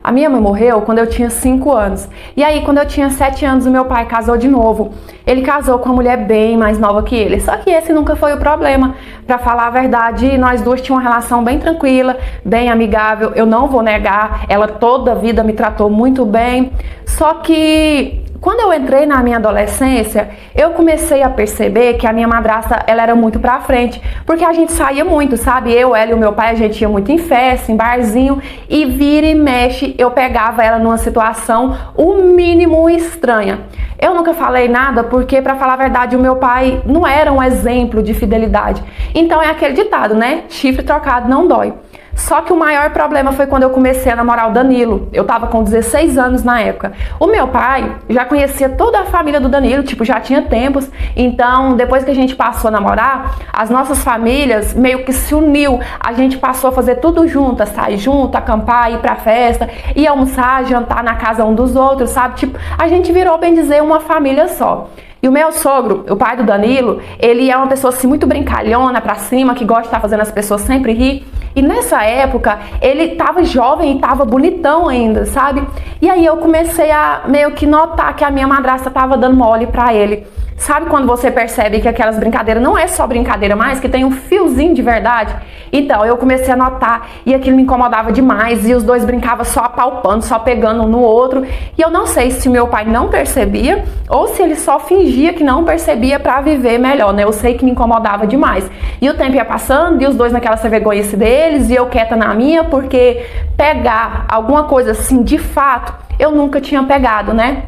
A minha mãe morreu quando eu tinha 5 anos. E aí, quando eu tinha 7 anos, o meu pai casou de novo. Ele casou com uma mulher bem mais nova que ele. Só que esse nunca foi o problema. Pra falar a verdade, nós duas tínhamos uma relação bem tranquila, bem amigável. Eu não vou negar, ela toda a vida me tratou muito bem. Só que quando eu entrei na minha adolescência, eu comecei a perceber que a minha madrasta, ela era muito pra frente, porque a gente saía muito, sabe? Eu, ela e o meu pai, a gente ia muito em festa, em barzinho, e vira e mexe, eu pegava ela numa situação o mínimo estranha. Eu nunca falei nada porque, pra falar a verdade, o meu pai não era um exemplo de fidelidade. Então é aquele ditado, né? Chifre trocado não dói. Só que o maior problema foi quando eu comecei a namorar o Danilo. Eu tava com 16 anos na época. O meu pai já conhecia toda a família do Danilo, tipo, já tinha tempos. Então, depois que a gente passou a namorar, as nossas famílias meio que se uniu. A gente passou a fazer tudo junto, a sair junto, acampar, ir pra festa, ir almoçar, jantar na casa um dos outros, sabe? Tipo, a gente virou, bem dizer, uma família só. E o meu sogro, o pai do Danilo, ele é uma pessoa assim muito brincalhona, pra cima, que gosta de estar fazendo as pessoas sempre rir. E nessa época, ele tava jovem e tava bonitão ainda, sabe? E aí eu comecei a meio que notar que a minha madrasta tava dando mole pra ele. Sabe quando você percebe que aquelas brincadeiras não é só brincadeira mais, que tem um fiozinho de verdade? Então, eu comecei a notar e aquilo me incomodava demais e os dois brincavam só apalpando, só pegando um no outro. E eu não sei se o meu pai não percebia ou se ele só fingia que não percebia pra viver melhor, né? Eu sei que me incomodava demais. E o tempo ia passando e os dois naquela vergonhice deles e eu quieta na minha, porque pegar alguma coisa assim de fato, eu nunca tinha pegado, né?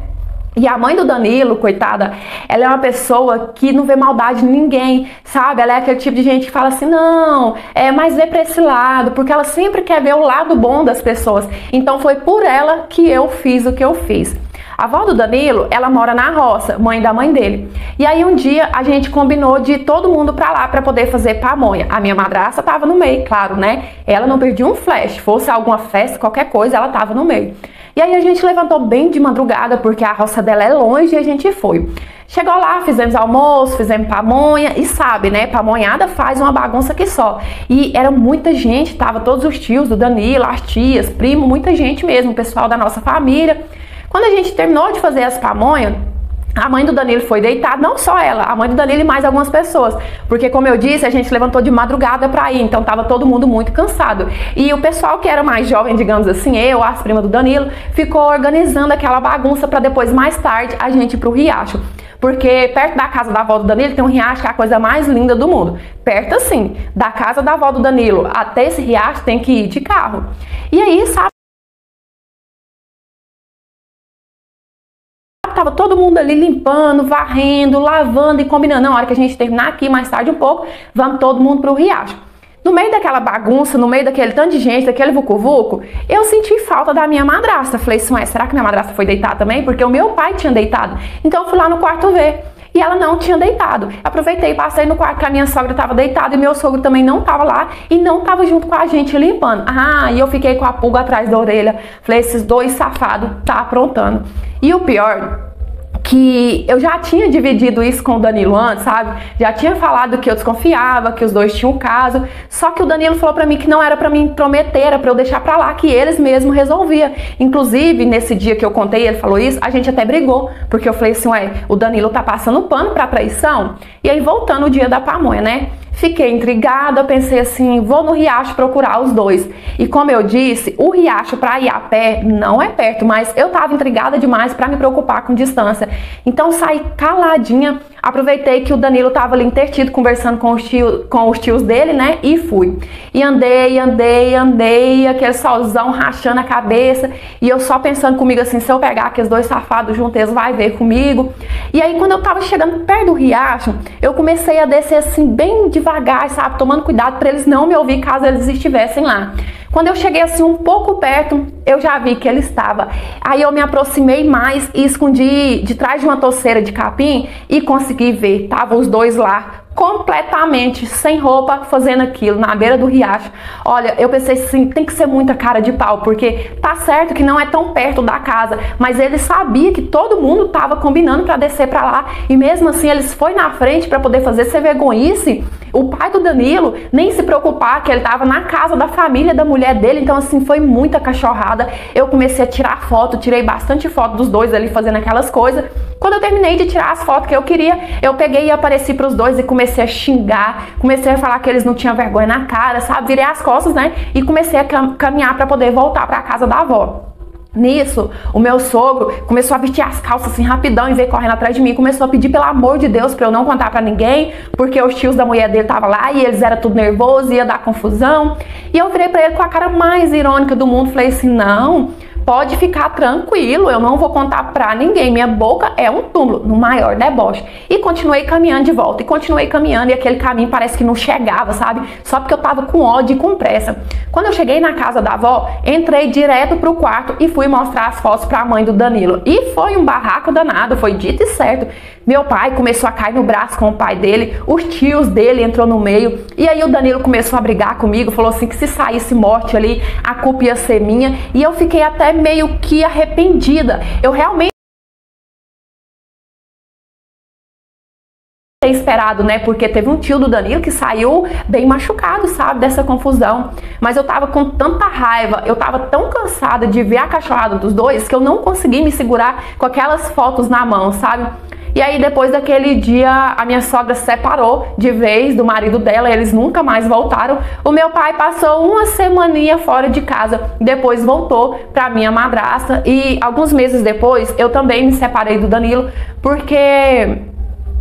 E a mãe do Danilo, coitada, ela é uma pessoa que não vê maldade em ninguém, sabe? Ela é aquele tipo de gente que fala assim, não, mas vê pra esse lado, porque ela sempre quer ver o lado bom das pessoas. Então foi por ela que eu fiz o que eu fiz. A avó do Danilo, ela mora na roça, mãe da mãe dele. E aí um dia a gente combinou de ir todo mundo pra lá pra poder fazer pamonha. A minha madrasta tava no meio, claro, né? Ela não perdia um flash, fosse alguma festa, qualquer coisa, ela tava no meio. E aí a gente levantou bem de madrugada, porque a roça dela é longe e a gente foi. Chegou lá, fizemos almoço, fizemos pamonha e sabe, né? Pamonhada faz uma bagunça que só. E era muita gente, tava todos os tios do Danilo, as tias, primo, muita gente mesmo, o pessoal da nossa família. Quando a gente terminou de fazer as pamonhas, a mãe do Danilo foi deitar, não só ela, a mãe do Danilo e mais algumas pessoas. Porque, como eu disse, a gente levantou de madrugada pra ir, então tava todo mundo muito cansado. E o pessoal que era mais jovem, digamos assim, eu, as primas do Danilo, ficou organizando aquela bagunça pra depois, mais tarde, a gente ir pro riacho. Porque perto da casa da avó do Danilo tem um riacho que é a coisa mais linda do mundo. Perto assim, da casa da avó do Danilo até esse riacho tem que ir de carro. E aí, sabe? Tava todo mundo ali limpando, varrendo, lavando e combinando. Na hora que a gente terminar aqui, mais tarde um pouco, vamos todo mundo pro riacho. No meio daquela bagunça, no meio daquele tanto de gente, daquele vucu-vucu, eu senti falta da minha madrasta. Falei assim, ué, será que minha madrasta foi deitar também? Porque o meu pai tinha deitado. Então eu fui lá no quarto ver. E ela não tinha deitado. Aproveitei e passei no quarto que a minha sogra estava deitada e meu sogro também não estava lá e não estava junto com a gente limpando. Ah, e eu fiquei com a pulga atrás da orelha. Falei, esses dois safados tá aprontando. E o pior, que eu já tinha dividido isso com o Danilo antes, sabe? Já tinha falado que eu desconfiava, que os dois tinham um caso. Só que o Danilo falou pra mim que não era pra me intrometer, era pra eu deixar pra lá, que eles mesmos resolviam. Inclusive, nesse dia que eu contei, ele falou isso, a gente até brigou. Porque eu falei assim, ué, o Danilo tá passando pano pra traição? E aí, voltando o dia da pamonha, né? Fiquei intrigada, pensei assim, vou no riacho procurar os dois. E como eu disse, o riacho para ir a pé não é perto, mas eu tava intrigada demais para me preocupar com distância. Então saí caladinha, aproveitei que o Danilo tava ali intertido conversando com os tios dele, né? E fui. E andei, aquele solzão rachando a cabeça. E eu só pensando comigo assim, se eu pegar aqueles dois safados juntos, eles vão ver comigo. E aí quando eu tava chegando perto do riacho, eu comecei a descer assim bem devagar, sabe? Tomando cuidado para eles não me ouvir caso eles estivessem lá. Quando eu cheguei assim um pouco perto, eu já vi que ele estava. Aí eu me aproximei mais e escondi de trás de uma toceira de capim e consegui ver. Estavam os dois lá, completamente sem roupa, fazendo aquilo na beira do riacho. Olha, eu pensei assim, tem que ser muita cara de pau, porque tá certo que não é tão perto da casa, mas ele sabia que todo mundo tava combinando para descer para lá, e mesmo assim eles foi na frente para poder fazer sem vergonhice O pai do Danilo nem se preocupar que ele tava na casa da família da mulher dele. Então assim, foi muita cachorrada. Eu comecei a tirar foto, tirei bastante foto dos dois ali fazendo aquelas coisas. Quando eu terminei de tirar as fotos que eu queria, eu peguei e apareci pros dois e comecei a xingar, comecei a falar que eles não tinham vergonha na cara, sabe? Virei as costas, né? E comecei a caminhar para poder voltar para a casa da avó. Nisso, o meu sogro começou a vestir as calças assim rapidão e veio correndo atrás de mim, começou a pedir pelo amor de Deus para eu não contar para ninguém, porque os tios da mulher dele estavam lá e eles eram tudo nervosos, ia dar confusão. E eu virei para ele com a cara mais irônica do mundo, falei assim: não, pode ficar tranquilo, eu não vou contar pra ninguém, minha boca é um túmulo, no maior deboche. E continuei caminhando de volta, e continuei caminhando, e aquele caminho parece que não chegava, sabe? Só porque eu tava com ódio e com pressa. Quando eu cheguei na casa da avó, entrei direto pro quarto e fui mostrar as fotos pra mãe do Danilo. E foi um barraco danado, foi dito e certo. Meu pai começou a cair no braço com o pai dele, os tios dele entrou no meio, e aí o Danilo começou a brigar comigo, falou assim que se saísse morte ali, a culpa ia ser minha, e eu fiquei até meio que arrependida. Eu realmente ter esperado, né? Porque teve um tio do Danilo que saiu bem machucado, sabe? Dessa confusão. Mas eu tava com tanta raiva, eu tava tão cansada de ver a cachorrada dos dois que eu não consegui me segurar com aquelas fotos na mão, sabe? E aí depois daquele dia a minha sogra se separou de vez do marido dela, eles nunca mais voltaram. O meu pai passou uma semaninha fora de casa, depois voltou pra minha madrasta e alguns meses depois eu também me separei do Danilo, porque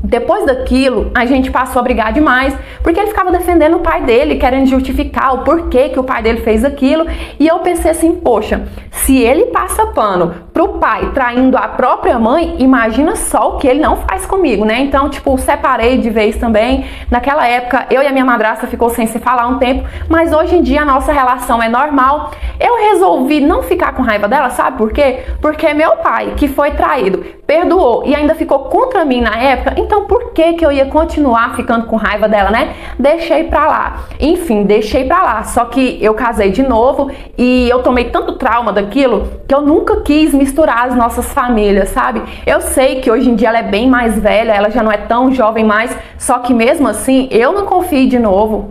depois daquilo, a gente passou a brigar demais, porque ele ficava defendendo o pai dele, querendo justificar o porquê que o pai dele fez aquilo. E eu pensei assim, poxa, se ele passa pano pro pai traindo a própria mãe, imagina só o que ele não faz comigo, né? Então, tipo, separei de vez também. Naquela época, eu e a minha madrasta ficou sem se falar um tempo, mas hoje em dia a nossa relação é normal. Eu resolvi não ficar com raiva dela, sabe por quê? Porque meu pai, que foi traído, perdoou e ainda ficou contra mim na época, então por que que eu ia continuar ficando com raiva dela, né? Deixei pra lá. Enfim, deixei pra lá. Só que eu casei de novo e eu tomei tanto trauma daquilo que eu nunca quis misturar as nossas famílias, sabe? Eu sei que hoje em dia ela é bem mais velha, ela já não é tão jovem mais, só que mesmo assim eu não confio de novo.